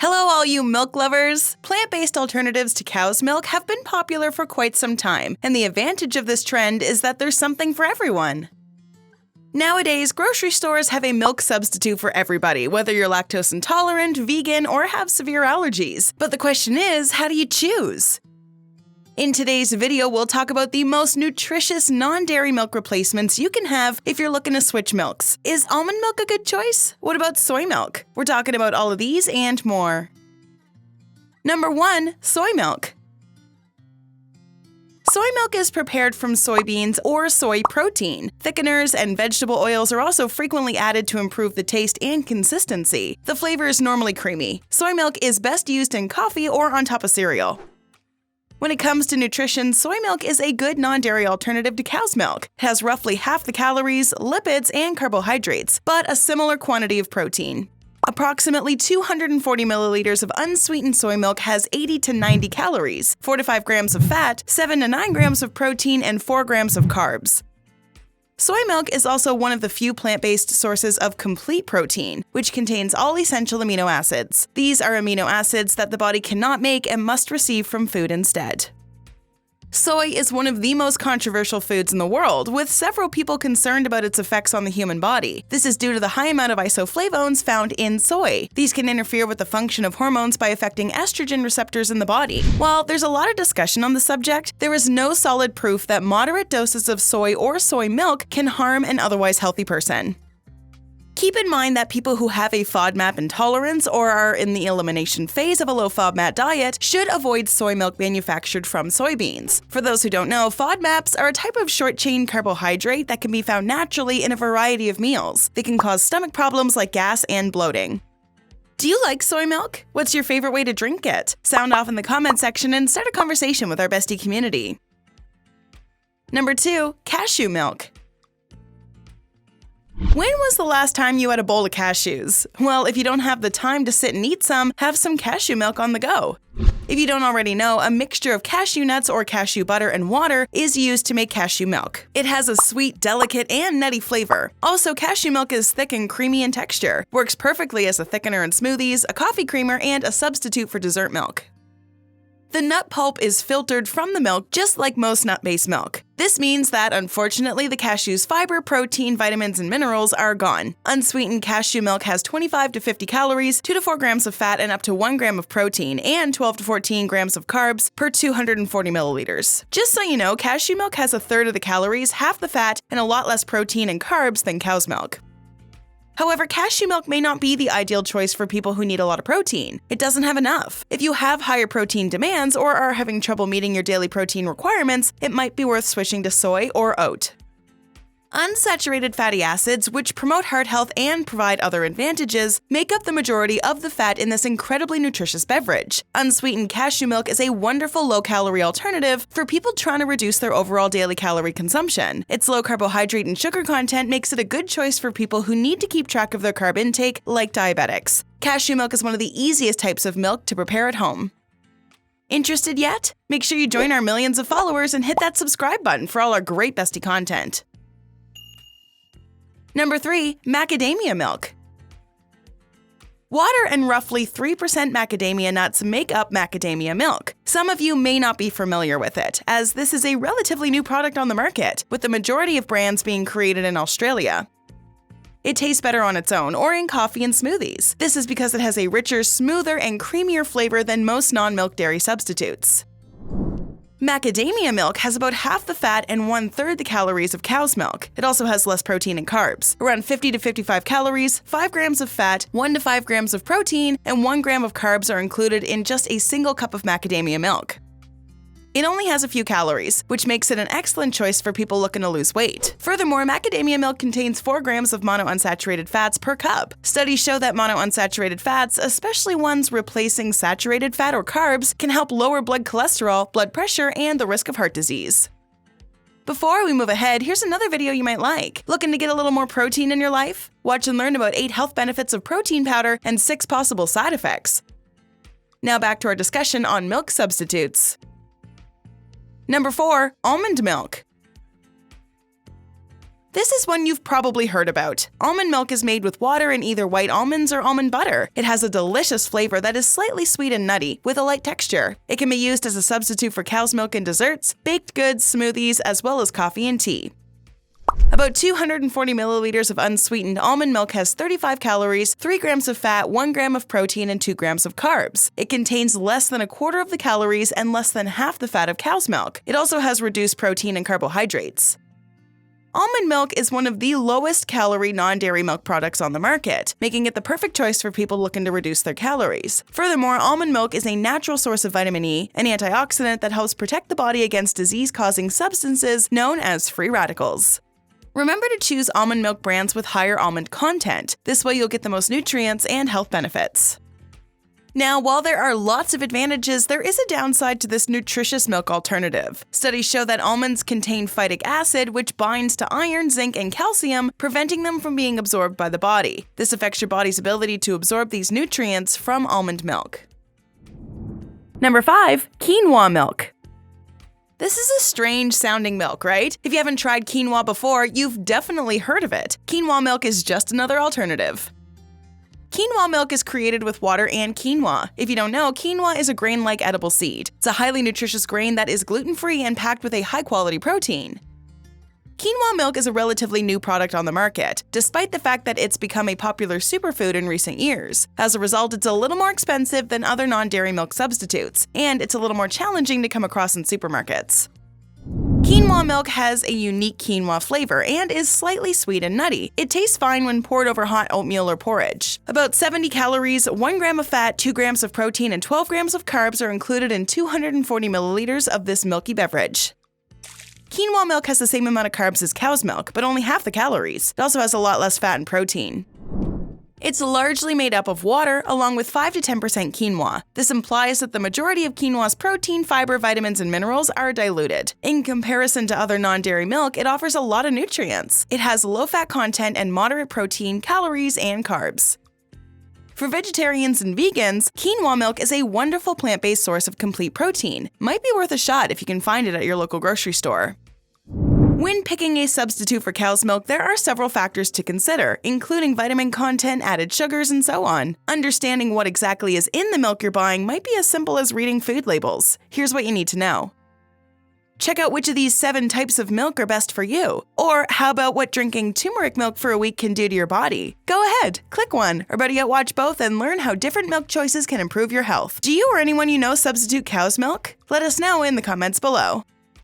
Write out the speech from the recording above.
Hello, all you milk lovers! Plant-based alternatives to cow's milk have been popular for quite some time, and the advantage of this trend is that there's something for everyone. Nowadays, grocery stores have a milk substitute for everybody, whether you're lactose intolerant, vegan, or have severe allergies. But the question is, how do you choose? In today's video, we'll talk about the most nutritious non-dairy milk replacements you can have if you're looking to switch milks. Is almond milk a good choice? What about soy milk? We're talking about all of these and more. Number 1. Soy milk. Soy milk is prepared from soybeans or soy protein. Thickeners and vegetable oils are also frequently added to improve the taste and consistency. The flavor is normally creamy. Soy milk is best used in coffee or on top of cereal. When it comes to nutrition, soy milk is a good non-dairy alternative to cow's milk. It has roughly half the calories, lipids, and carbohydrates, but a similar quantity of protein. Approximately 240 milliliters of unsweetened soy milk has 80 to 90 calories, 4 to 5 grams of fat, 7 to 9 grams of protein, and 4 grams of carbs. Soy milk is also one of the few plant-based sources of complete protein, which contains all essential amino acids. These are amino acids that the body cannot make and must receive from food instead. Soy is one of the most controversial foods in the world, with several people concerned about its effects on the human body. This is due to the high amount of isoflavones found in soy. These can interfere with the function of hormones by affecting estrogen receptors in the body. While there's a lot of discussion on the subject, there is no solid proof that moderate doses of soy or soy milk can harm an otherwise healthy person. Keep in mind that people who have a FODMAP intolerance or are in the elimination phase of a low FODMAP diet should avoid soy milk manufactured from soybeans. For those who don't know, FODMAPs are a type of short-chain carbohydrate that can be found naturally in a variety of meals. They can cause stomach problems like gas and bloating. Do you like soy milk? What's your favorite way to drink it? Sound off in the comment section and start a conversation with our Bestie community. Number 2. Cashew milk. When was the last time you had a bowl of cashews? Well, if you don't have the time to sit and eat some, have some cashew milk on the go. If you don't already know, a mixture of cashew nuts or cashew butter and water is used to make cashew milk. It has a sweet, delicate, and nutty flavor. Also, cashew milk is thick and creamy in texture, works perfectly as a thickener in smoothies, a coffee creamer, and a substitute for dessert milk. The nut pulp is filtered from the milk just like most nut-based milk. This means that, unfortunately, the cashew's fiber, protein, vitamins, and minerals are gone. Unsweetened cashew milk has 25 to 50 calories, 2 to 4 grams of fat, and up to 1 gram of protein, and 12 to 14 grams of carbs per 240 milliliters. Just so you know, cashew milk has a third of the calories, half the fat, and a lot less protein and carbs than cow's milk. However, cashew milk may not be the ideal choice for people who need a lot of protein. It doesn't have enough. If you have higher protein demands or are having trouble meeting your daily protein requirements, it might be worth switching to soy or oat. Unsaturated fatty acids, which promote heart health and provide other advantages, make up the majority of the fat in this incredibly nutritious beverage. Unsweetened cashew milk is a wonderful low-calorie alternative for people trying to reduce their overall daily calorie consumption. Its low carbohydrate and sugar content makes it a good choice for people who need to keep track of their carb intake, like diabetics. Cashew milk is one of the easiest types of milk to prepare at home. Interested yet? Make sure you join our millions of followers and hit that subscribe button for all our great Bestie content. Number 3. Macadamia milk. Water and roughly 3% macadamia nuts make up macadamia milk. Some of you may not be familiar with it, as this is a relatively new product on the market, with the majority of brands being created in Australia. It tastes better on its own or in coffee and smoothies. This is because it has a richer, smoother, and creamier flavor than most non-milk dairy substitutes. Macadamia milk has about half the fat and 1/3 the calories of cow's milk. It also has less protein and carbs, around 50 to 55 calories, 5 grams of fat, 1 to 5 grams of protein, and 1 gram of carbs are included in just a single cup of macadamia milk. It only has a few calories, which makes it an excellent choice for people looking to lose weight. Furthermore, macadamia milk contains 4 grams of monounsaturated fats per cup. Studies show that monounsaturated fats, especially ones replacing saturated fat or carbs, can help lower blood cholesterol, blood pressure, and the risk of heart disease. Before we move ahead, here's another video you might like. Looking to get a little more protein in your life? Watch and learn about 8 health benefits of protein powder and 6 possible side effects. Now back to our discussion on milk substitutes. Number 4. Almond milk. This is one you've probably heard about. Almond milk is made with water and either white almonds or almond butter. It has a delicious flavor that is slightly sweet and nutty, with a light texture. It can be used as a substitute for cow's milk in desserts, baked goods, smoothies, as well as coffee and tea. About 240 milliliters of unsweetened almond milk has 35 calories, 3 grams of fat, 1 gram of protein, and 2 grams of carbs. It contains less than a quarter of the calories and less than half the fat of cow's milk. It also has reduced protein and carbohydrates. Almond milk is one of the lowest calorie non-dairy milk products on the market, making it the perfect choice for people looking to reduce their calories. Furthermore, almond milk is a natural source of vitamin E, an antioxidant that helps protect the body against disease-causing substances known as free radicals. Remember to choose almond milk brands with higher almond content. This way you'll get the most nutrients and health benefits. Now, while there are lots of advantages, there is a downside to this nutritious milk alternative. Studies show that almonds contain phytic acid, which binds to iron, zinc, and calcium, preventing them from being absorbed by the body. This affects your body's ability to absorb these nutrients from almond milk. Number 5. Quinoa Milk. This is a strange sounding milk, right? If you haven't tried quinoa before, you've definitely heard of it. Quinoa milk is just another alternative. Quinoa milk is created with water and quinoa. If you don't know, quinoa is a grain-like edible seed. It's a highly nutritious grain that is gluten-free and packed with a high-quality protein. Quinoa milk is a relatively new product on the market, despite the fact that it's become a popular superfood in recent years. As a result, it's a little more expensive than other non-dairy milk substitutes, and it's a little more challenging to come across in supermarkets. Quinoa milk has a unique quinoa flavor and is slightly sweet and nutty. It tastes fine when poured over hot oatmeal or porridge. About 70 calories, 1 gram of fat, 2 grams of protein, and 12 grams of carbs are included in 240 milliliters of this milky beverage. Quinoa milk has the same amount of carbs as cow's milk, but only half the calories. It also has a lot less fat and protein. It's largely made up of water, along with 5 to 10% quinoa. This implies that the majority of quinoa's protein, fiber, vitamins, and minerals are diluted. In comparison to other non-dairy milk, it offers a lot of nutrients. It has low fat content and moderate protein, calories, and carbs. For vegetarians and vegans, quinoa milk is a wonderful plant-based source of complete protein. Might be worth a shot if you can find it at your local grocery store. When picking a substitute for cow's milk, there are several factors to consider, including vitamin content, added sugars, and so on. Understanding what exactly is in the milk you're buying might be as simple as reading food labels. Here's what you need to know. Check out which of these 7 types of milk are best for you. Or how about what drinking turmeric milk for a week can do to your body? Go ahead, click one, or better yet watch both and learn how different milk choices can improve your health. Do you or anyone you know substitute cow's milk? Let us know in the comments below.